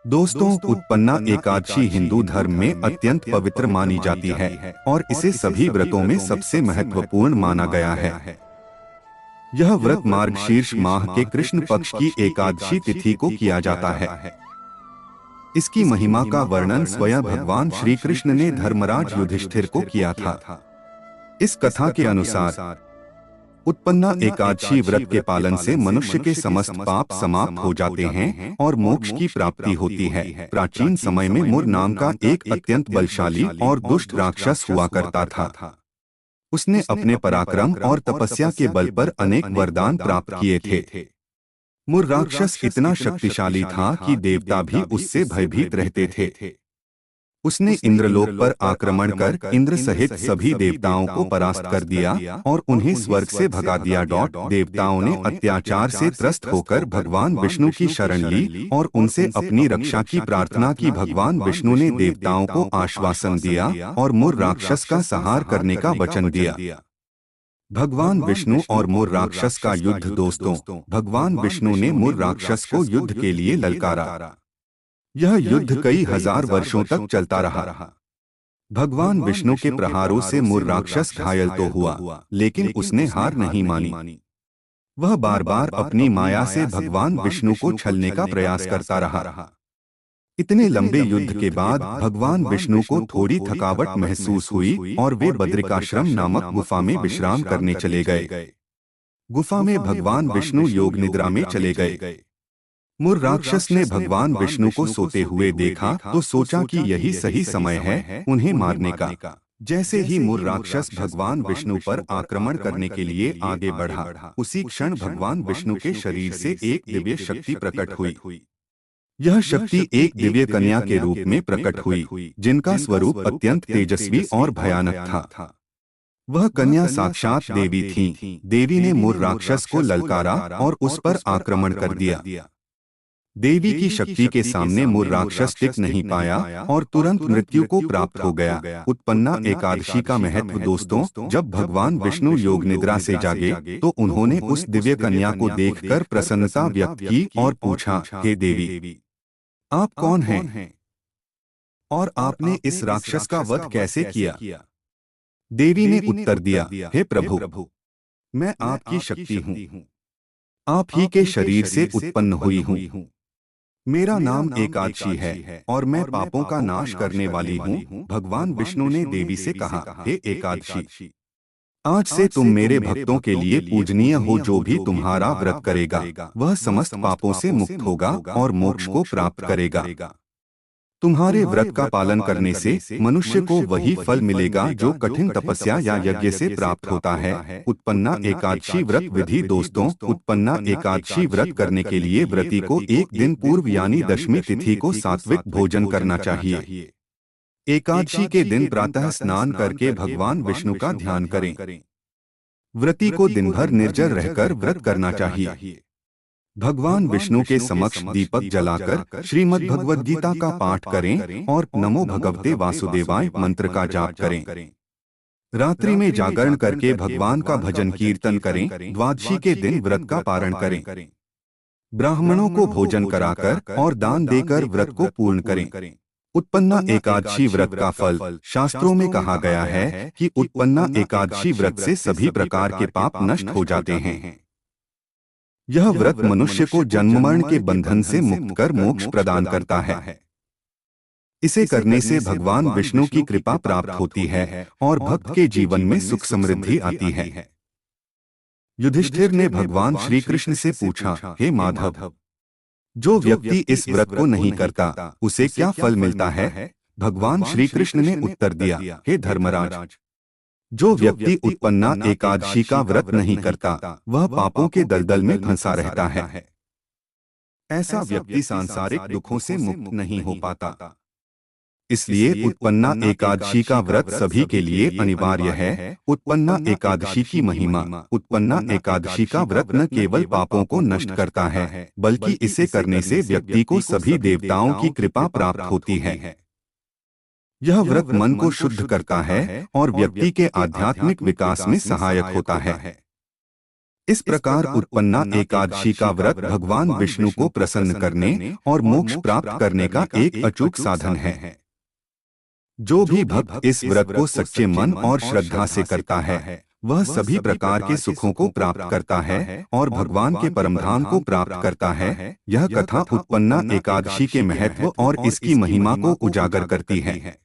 दोस्तों, उत्पन्ना एकादशी हिंदू धर्म में अत्यंत पवित्र मानी जाती है और इसे सभी व्रतों में सबसे महत्वपूर्ण माना गया है। यह व्रत मार्गशीर्ष माह के कृष्ण पक्ष की एकादशी तिथि को किया जाता है। इसकी महिमा का वर्णन स्वयं भगवान श्री कृष्ण ने धर्मराज युधिष्ठिर को किया था। इस कथा के अनुसार उत्पन्ना एकादशी व्रत के पालन से मनुष्य के समस्त पाप समाप्त हो जाते हैं और मोक्ष की प्राप्ति होती है। प्राचीन समय में मुर नाम का एक अत्यंत बलशाली और दुष्ट राक्षस हुआ करता था। उसने अपने पराक्रम और तपस्या के बल पर अनेक वरदान प्राप्त किए थे। मुर राक्षस इतना शक्तिशाली था कि देवता भी उससे भयभीत रहते थे। उसने इंद्रलोक पर आक्रमण कर इंद्र सहित सभी देवताओं को परास्त कर दिया और उन्हें स्वर्ग से भगा दिया। देवताओं ने अत्याचार से त्रस्त होकर भगवान विष्णु की शरण ली और उनसे अपनी रक्षा की प्रार्थना की। भगवान विष्णु ने देवताओं को आश्वासन दिया और मुर राक्षस का संहार करने का वचन दिया। भगवान विष्णु और मुर राक्षस का युद्ध। दोस्तों, भगवान विष्णु ने मुर राक्षस को युद्ध के लिए ललकारा। यह युद्ध कई हजार वर्षों तक चलता रहा। भगवान विष्णु के प्रहारों से मुर राक्षस घायल तो हुआ, लेकिन उसने हार नहीं मानी। वह बार बार अपनी माया से भगवान विष्णु को छलने का प्रयास करता रहा। इतने लंबे युद्ध के बाद भगवान विष्णु को थोड़ी थकावट महसूस हुई और वे बद्रिकाश्रम नामक गुफा में विश्राम करने चले गए। गुफा में भगवान विष्णु योग निद्रा में चले गए। मुर राक्षस ने भगवान विष्णु को सोते हुए देखा तो सोचा कि यही सही समय है उन्हें मारने का। जैसे ही मुर राक्षस भगवान विष्णु पर आक्रमण करने के लिए आगे बढ़ा, उसी क्षण भगवान विष्णु के शरीर से एक दिव्य शक्ति प्रकट हुई। यह शक्ति एक दिव्य कन्या के रूप में प्रकट हुई, जिनका स्वरूप अत्यंत तेजस्वी और भयानक था। वह कन्या साक्षात देवी थी। देवी ने मुर राक्षस को ललकारा और उस पर आक्रमण कर दिया। देवी की शक्ति के सामने मुर राक्षस टिक नहीं पाया और तुरंत मृत्यु को प्राप्त हो गया। उत्पन्ना एकादशी का महत्व। दोस्तों, जब भगवान विष्णु योग निद्रा से जागे तो उन्होंने उस दिव्य कन्या को देखकर प्रसन्नता व्यक्त की और पूछा, हे देवी, आप कौन हैं और आपने इस राक्षस का वध कैसे किया? देवी ने उत्तर दिया, हे प्रभु, मैं आपकी शक्ति हूँ, आप ही के शरीर से उत्पन्न हुई हूँ। मेरा नाम एकादशी है और मैं पापों का नाश करने वाली हूँ। भगवान विष्णु ने देवी से कहा, हे एकादशी, आज से तुम मेरे भक्तों के लिए पूजनीय हो। जो भी तुम्हारा व्रत करेगा वह समस्त पापों से मुक्त होगा और मोक्ष को प्राप्त करेगा। तुम्हारे व्रत का पालन करने से मनुष्य को वही फल मिलेगा जो कठिन तपस्या या यज्ञ से प्राप्त होता है। उत्पन्ना एकादशी व्रत विधि। दोस्तों, उत्पन्ना एकादशी व्रत करने के लिए व्रती को एक दिन पूर्व यानी दशमी तिथि को सात्विक भोजन करना चाहिए। एकादशी के दिन प्रातः स्नान करके भगवान विष्णु का ध्यान करें। व्रती को दिन भर निर्जल रहकर व्रत करना चाहिए। भगवान विष्णु के समक्ष दीपक जलाकर श्रीमद् भगवद गीता का पाठ करें और नमो भगवते वासुदेवाय मंत्र का जाप करें। रात्रि में जागरण करके भगवान का भजन कीर्तन करें। द्वादशी के दिन व्रत का पारण करें। ब्राह्मणों को भोजन कराकर और दान देकर व्रत को पूर्ण करें। उत्पन्ना एकादशी व्रत का फल। शास्त्रों में कहा गया है कि उत्पन्ना एकादशी व्रत से सभी प्रकार के पाप नष्ट हो जाते हैं। यह व्रत मनुष्य को जन्म मरण के बंधन से मुक्त कर मोक्ष प्रदान करता है। इसे करने से भगवान विष्णु की कृपा प्राप्त होती है और भक्त के जीवन में सुख समृद्धि आती है। युधिष्ठिर ने भगवान श्री कृष्ण से पूछा, हे माधव, जो व्यक्ति इस व्रत को नहीं करता उसे क्या फल मिलता है? भगवान श्री कृष्ण ने उत्तर दिया, हे धर्मराज, जो व्यक्ति उत्पन्ना एकादशी का व्रत नहीं करता वह पापों के दलदल में फंसा रहता है। ऐसा व्यक्ति सांसारिक दुखों से मुक्त नहीं हो पाता। इसलिए उत्पन्ना एकादशी का व्रत सभी के लिए अनिवार्य है। उत्पन्ना एकादशी की महिमा। उत्पन्ना एकादशी का व्रत न केवल पापों को नष्ट करता है बल्कि इसे करने से व्यक्ति को सभी देवताओं की कृपा प्राप्त होती है। यह व्रत मन को शुद्ध करता है और व्यक्ति के आध्यात्मिक विकास में सहायक होता है। इस प्रकार उत्पन्ना एकादशी का व्रत भगवान विष्णु को प्रसन्न करने और मोक्ष प्राप्त करने का एक अचूक साधन है। जो भी भक्त इस व्रत को सच्चे मन और श्रद्धा से करता है वह सभी प्रकार के सुखों को प्राप्त करता है और भगवान के परमधाम को प्राप्त करता है। यह कथा उत्पन्ना एकादशी के महत्व और इसकी महिमा को उजागर करती है।